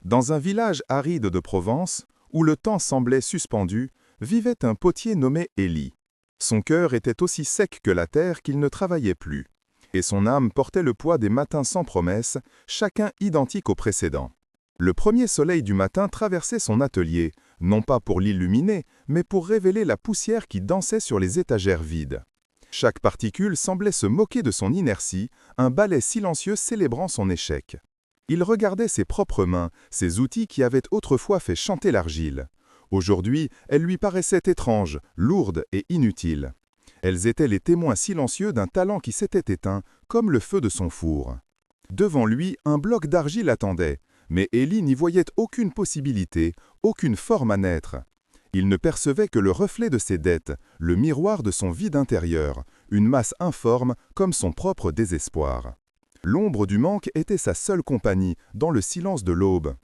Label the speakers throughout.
Speaker 1: Dans un village aride de Provence, où le temps semblait suspendu, vivait un potier nommé Élie. Son cœur était aussi sec que la terre qu'il ne travaillait plus, et son âme portait le poids des matins sans promesse, chacun identique au précédent. Le premier soleil du matin traversait son atelier, non pas pour l'illuminer, mais pour révéler la poussière qui dansait sur les étagères vides. Chaque particule semblait se moquer de son inertie, un ballet silencieux célébrant son échec. Il regardait ses propres mains, ces outils qui avaient autrefois fait chanter l'argile. Aujourd'hui, elles lui paraissaient étranges, lourdes et inutiles. Elles étaient les témoins silencieux d'un talent qui s'était éteint, comme le feu de son four. Devant lui, un bloc d'argile attendait, mais Élie n'y voyait aucune possibilité, aucune forme à naître. Il ne percevait que le reflet de ses dettes, le miroir de son vide intérieur, une masse informe comme son propre désespoir. L'ombre du manque était sa seule compagnie, dans le silence de l'aube.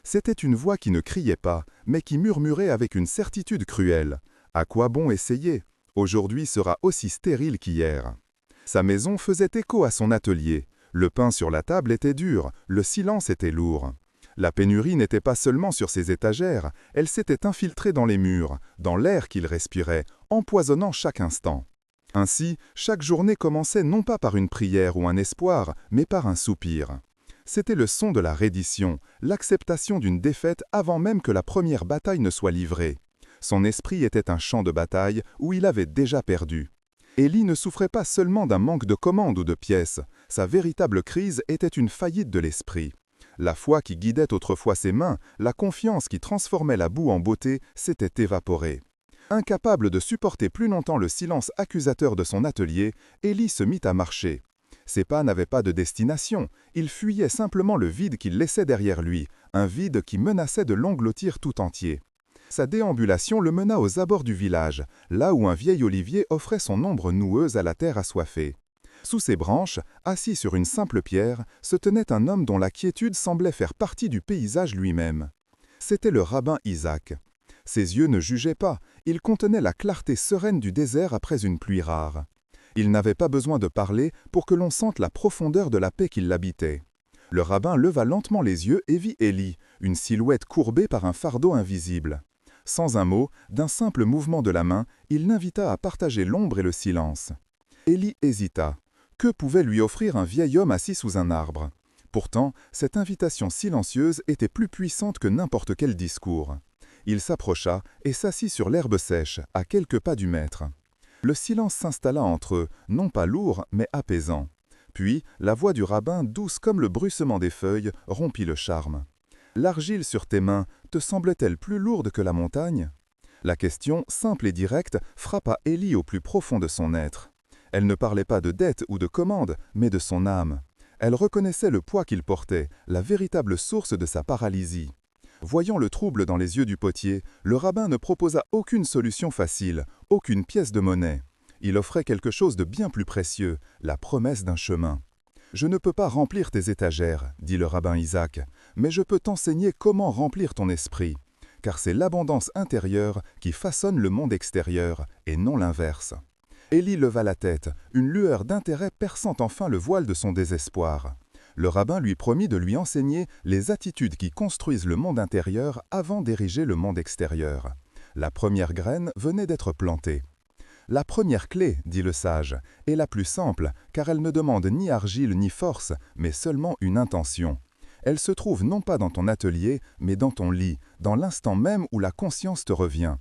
Speaker 1: C'était une voix qui ne criait pas, mais qui murmurait avec une certitude cruelle. À quoi bon essayer? Aujourd'hui sera aussi stérile qu'hier. Sa maison faisait écho à son atelier. Le pain sur la table était dur, le silence était lourd. La pénurie n'était pas seulement sur ses étagères, elle s'était infiltrée dans les murs, dans l'air qu'il respirait, empoisonnant chaque instant. Ainsi, chaque journée commençait non pas par une prière ou un espoir, mais par un soupir. C'était le son de la reddition, l'acceptation d'une défaite avant même que la première bataille ne soit livrée. Son esprit était un champ de bataille où il avait déjà perdu. Élie ne souffrait pas seulement d'un manque de commandes ou de pièces, sa véritable crise était une faillite de l'esprit. La foi qui guidait autrefois ses mains, la confiance qui transformait la boue en beauté, s'était évaporée. Incapable de supporter plus longtemps le silence accusateur de son atelier, Élie se mit à marcher. Ses pas n'avaient pas de destination, il fuyait simplement le vide qu'il laissait derrière lui, un vide qui menaçait de l'engloutir tout entier. Sa déambulation le mena aux abords du village, là où un vieil olivier offrait son ombre noueuse à la terre assoiffée. Sous ses branches, assis sur une simple pierre, se tenait un homme dont la quiétude semblait faire partie du paysage lui-même. C'était le rabbin Isaac. Ses yeux ne jugeaient pas, ils contenaient la clarté sereine du désert après une pluie rare. Il n'avait pas besoin de parler pour que l'on sente la profondeur de la paix qui l'habitait. Le rabbin leva lentement les yeux et vit Élie, une silhouette courbée par un fardeau invisible. Sans un mot, d'un simple mouvement de la main, il l'invita à partager l'ombre et le silence. Élie hésita. Que pouvait lui offrir un vieil homme assis sous un arbre? Pourtant, cette invitation silencieuse était plus puissante que n'importe quel discours. Il s'approcha et s'assit sur l'herbe sèche, à quelques pas du maître. Le silence s'installa entre eux, non pas lourd, mais apaisant. Puis, la voix du rabbin, douce comme le bruissement des feuilles, rompit le charme. « L'argile sur tes mains, te semble-t-elle plus lourde que la montagne ?» La question, simple et directe, frappa Élie au plus profond de son être. Elle ne parlait pas de dette ou de commande, mais de son âme. Elle reconnaissait le poids qu'il portait, la véritable source de sa paralysie. Voyant le trouble dans les yeux du potier, le rabbin ne proposa aucune solution facile, aucune pièce de monnaie. Il offrait quelque chose de bien plus précieux, la promesse d'un chemin. « Je ne peux pas remplir tes étagères, dit le rabbin Isaac, mais je peux t'enseigner comment remplir ton esprit, car c'est l'abondance intérieure qui façonne le monde extérieur, et non l'inverse. » Élie leva la tête, une lueur d'intérêt perçant enfin le voile de son désespoir. Le rabbin lui promit de lui enseigner les attitudes qui construisent le monde intérieur avant d'ériger le monde extérieur. La première graine venait d'être plantée. La première clé, dit le sage, est la plus simple, car elle ne demande ni argile ni force, mais seulement une intention. Elle se trouve non pas dans ton atelier, mais dans ton lit, dans l'instant même où la conscience te revient.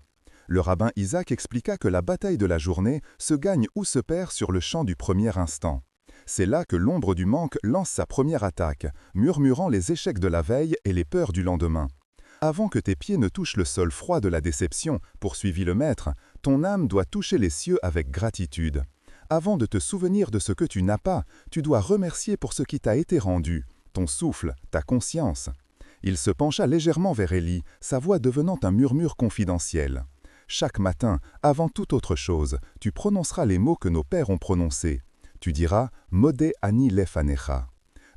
Speaker 1: Le rabbin Isaac expliqua que la bataille de la journée se gagne ou se perd sur le champ du premier instant. C'est là que l'ombre du manque lance sa première attaque, murmurant les échecs de la veille et les peurs du lendemain. Avant que tes pieds ne touchent le sol froid de la déception, poursuivit le maître, ton âme doit toucher les cieux avec gratitude. Avant de te souvenir de ce que tu n'as pas, tu dois remercier pour ce qui t'a été rendu, ton souffle, ta conscience. Il se pencha légèrement vers Élie, sa voix devenant un murmure confidentiel. Chaque matin, avant toute autre chose, tu prononceras les mots que nos pères ont prononcés. Tu diras « Modé ani lefanecha ».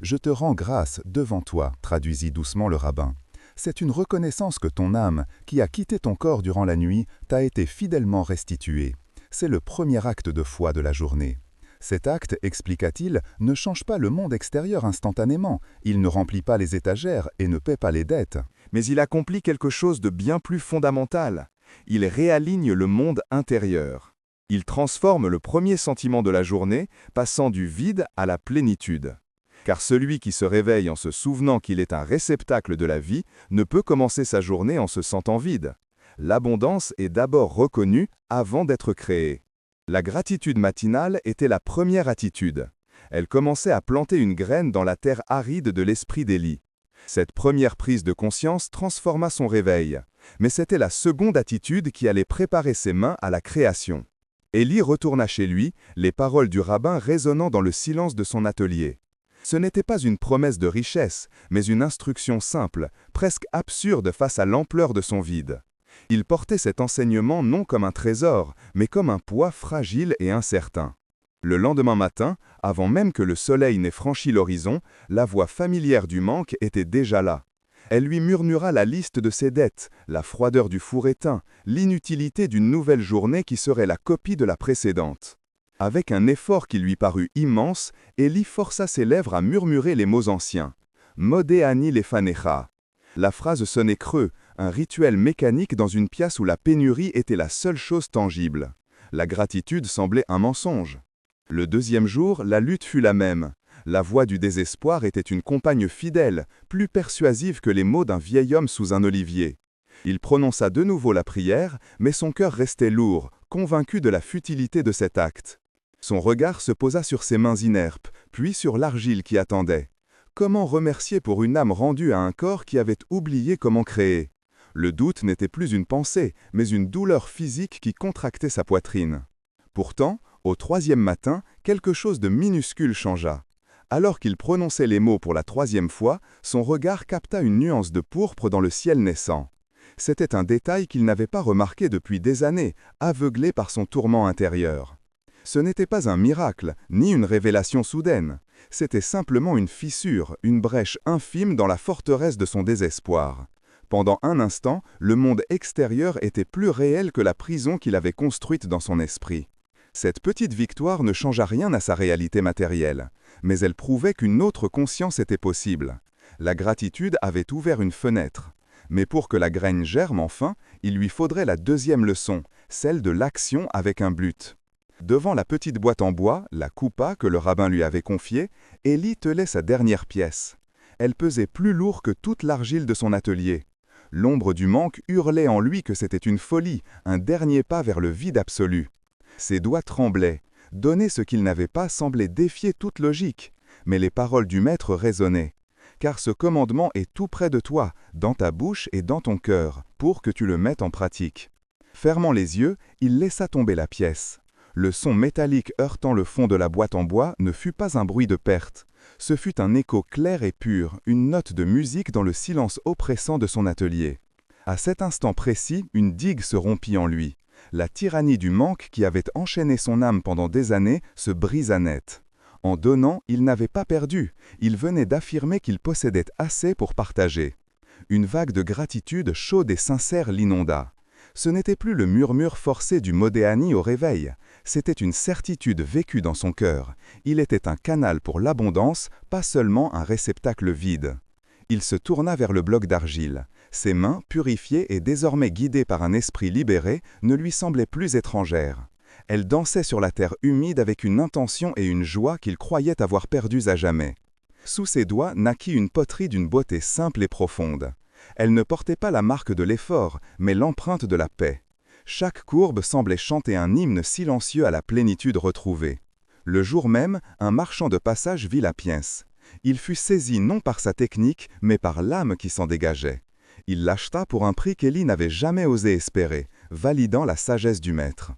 Speaker 1: Je te rends grâce devant toi, traduisit doucement le rabbin. C'est une reconnaissance que ton âme, qui a quitté ton corps durant la nuit, t'a été fidèlement restituée. C'est le premier acte de foi de la journée. Cet acte, expliqua-t-il, ne change pas le monde extérieur instantanément, il ne remplit pas les étagères et ne paie pas les dettes.
Speaker 2: Mais il accomplit quelque chose de bien plus fondamental. Il réaligne le monde intérieur. Il transforme le premier sentiment de la journée, passant du vide à la plénitude. Car celui qui se réveille en se souvenant qu'il est un réceptacle de la vie ne peut commencer sa journée en se sentant vide. L'abondance est d'abord reconnue avant d'être créée. La gratitude matinale était la première attitude. Elle commençait à planter une graine dans la terre aride de l'esprit d'Élie. Cette première prise de conscience transforma son réveil, mais c'était la seconde attitude qui allait préparer ses mains à la création. Élie retourna chez lui, les paroles du rabbin résonnant dans le silence de son atelier. Ce n'était pas une promesse de richesse, mais une instruction simple, presque absurde face à l'ampleur de son vide. Il portait cet enseignement non comme un trésor, mais comme un poids fragile et incertain. Le lendemain matin, avant même que le soleil n'ait franchi l'horizon, la voix familière du manque était déjà là. Elle lui murmura la liste de ses dettes, la froideur du four éteint, l'inutilité d'une nouvelle journée qui serait la copie de la précédente. Avec un effort qui lui parut immense, Élie força ses lèvres à murmurer les mots anciens. « Modé ani lefanecha ». La phrase sonnait creux, un rituel mécanique dans une pièce où la pénurie était la seule chose tangible. La gratitude semblait un mensonge. Le deuxième jour, la lutte fut la même. La voix du désespoir était une compagne fidèle, plus persuasive que les mots d'un vieil homme sous un olivier. Il prononça de nouveau la prière, mais son cœur restait lourd, convaincu de la futilité de cet acte. Son regard se posa sur ses mains inerpes, puis sur l'argile qui attendait. Comment remercier pour une âme rendue à un corps qui avait oublié comment créer? Le doute n'était plus une pensée, mais une douleur physique qui contractait sa poitrine. Pourtant, au troisième matin, quelque chose de minuscule changea. Alors qu'il prononçait les mots pour la troisième fois, son regard capta une nuance de pourpre dans le ciel naissant. C'était un détail qu'il n'avait pas remarqué depuis des années, aveuglé par son tourment intérieur. Ce n'était pas un miracle, ni une révélation soudaine. C'était simplement une fissure, une brèche infime dans la forteresse de son désespoir. Pendant un instant, le monde extérieur était plus réel que la prison qu'il avait construite dans son esprit. Cette petite victoire ne changea rien à sa réalité matérielle, mais elle prouvait qu'une autre conscience était possible. La gratitude avait ouvert une fenêtre. Mais pour que la graine germe enfin, il lui faudrait la deuxième leçon, celle de l'action avec un but. Devant la petite boîte en bois, la coupa que le rabbin lui avait confiée, Élie telait sa dernière pièce. Elle pesait plus lourd que toute l'argile de son atelier. L'ombre du manque hurlait en lui que c'était une folie, un dernier pas vers le vide absolu. Ses doigts tremblaient. Donner ce qu'il n'avait pas semblait défier toute logique. Mais les paroles du maître résonnaient. Car ce commandement est tout près de toi, dans ta bouche et dans ton cœur, pour que tu le mettes en pratique. Fermant les yeux, il laissa tomber la pièce. Le son métallique heurtant le fond de la boîte en bois ne fut pas un bruit de perte. Ce fut un écho clair et pur, une note de musique dans le silence oppressant de son atelier. À cet instant précis, une digue se rompit en lui. La tyrannie du manque qui avait enchaîné son âme pendant des années se brisa net. En donnant, il n'avait pas perdu, il venait d'affirmer qu'il possédait assez pour partager. Une vague de gratitude chaude et sincère l'inonda. Ce n'était plus le murmure forcé du Modéani au réveil, c'était une certitude vécue dans son cœur. Il était un canal pour l'abondance, pas seulement un réceptacle vide. Il se tourna vers le bloc d'argile. Ses mains, purifiées et désormais guidées par un esprit libéré, ne lui semblaient plus étrangères. Elles dansaient sur la terre humide avec une intention et une joie qu'il croyait avoir perdues à jamais. Sous ses doigts naquit une poterie d'une beauté simple et profonde. Elle ne portait pas la marque de l'effort, mais l'empreinte de la paix. Chaque courbe semblait chanter un hymne silencieux à la plénitude retrouvée. Le jour même, un marchand de passage vit la pièce. Il fut saisi non par sa technique, mais par l'âme qui s'en dégageait. Il l'acheta pour un prix qu'Élie n'avait jamais osé espérer, validant la sagesse du maître.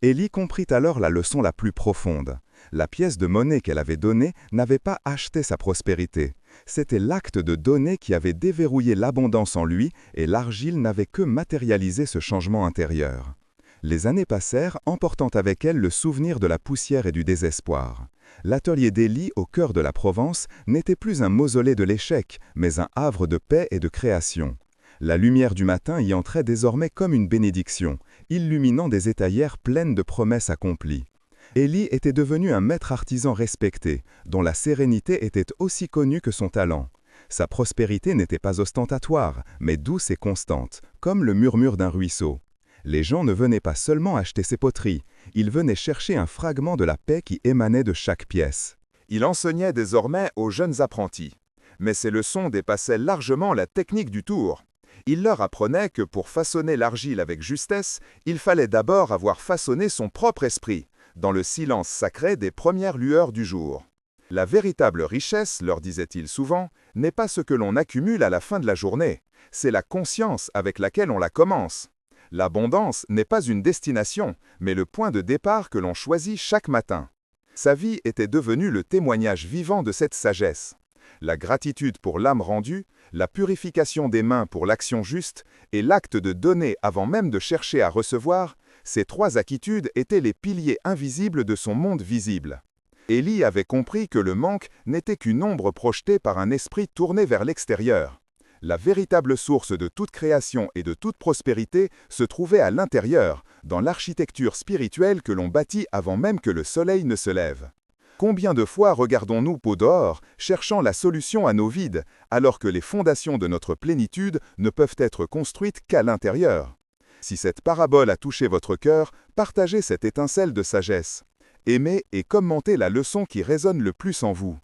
Speaker 2: Élie comprit alors la leçon la plus profonde. La pièce de monnaie qu'elle avait donnée n'avait pas acheté sa prospérité. C'était l'acte de donner qui avait déverrouillé l'abondance en lui et l'argile n'avait que matérialisé ce changement intérieur. Les années passèrent, emportant avec elles le souvenir de la poussière et du désespoir. L'atelier d'Élie, au cœur de la Provence, n'était plus un mausolée de l'échec, mais un havre de paix et de création. La lumière du matin y entrait désormais comme une bénédiction, illuminant des étagères pleines de promesses accomplies.
Speaker 1: Élie était devenu un maître artisan respecté, dont la sérénité était aussi connue que son talent. Sa prospérité n'était pas ostentatoire, mais douce et constante, comme le murmure d'un ruisseau. Les gens ne venaient pas seulement acheter ses poteries, ils venaient chercher un fragment de la paix qui émanait de chaque pièce.
Speaker 2: Il enseignait désormais aux jeunes apprentis. Mais ces leçons dépassaient largement la technique du tour. Il leur apprenait que pour façonner l'argile avec justesse, il fallait d'abord avoir façonné son propre esprit, dans le silence sacré des premières lueurs du jour. La véritable richesse, leur disait-il souvent, n'est pas ce que l'on accumule à la fin de la journée, c'est la conscience avec laquelle on la commence. L'abondance n'est pas une destination, mais le point de départ que l'on choisit chaque matin. Sa vie était devenue le témoignage vivant de cette sagesse. La gratitude pour l'âme rendue, la purification des mains pour l'action juste et l'acte de donner avant même de chercher à recevoir, ces trois attitudes étaient les piliers invisibles de son monde visible. Élie avait compris que le manque n'était qu'une ombre projetée par un esprit tourné vers l'extérieur. La véritable source de toute création et de toute prospérité se trouvait à l'intérieur, dans l'architecture spirituelle que l'on bâtit avant même que le soleil ne se lève. Combien de fois regardons-nous au dehors, cherchant la solution à nos vides, alors que les fondations de notre plénitude ne peuvent être construites qu'à l'intérieur? Si cette parabole a touché votre cœur, partagez cette étincelle de sagesse. Aimez et commentez la leçon qui résonne le plus en vous.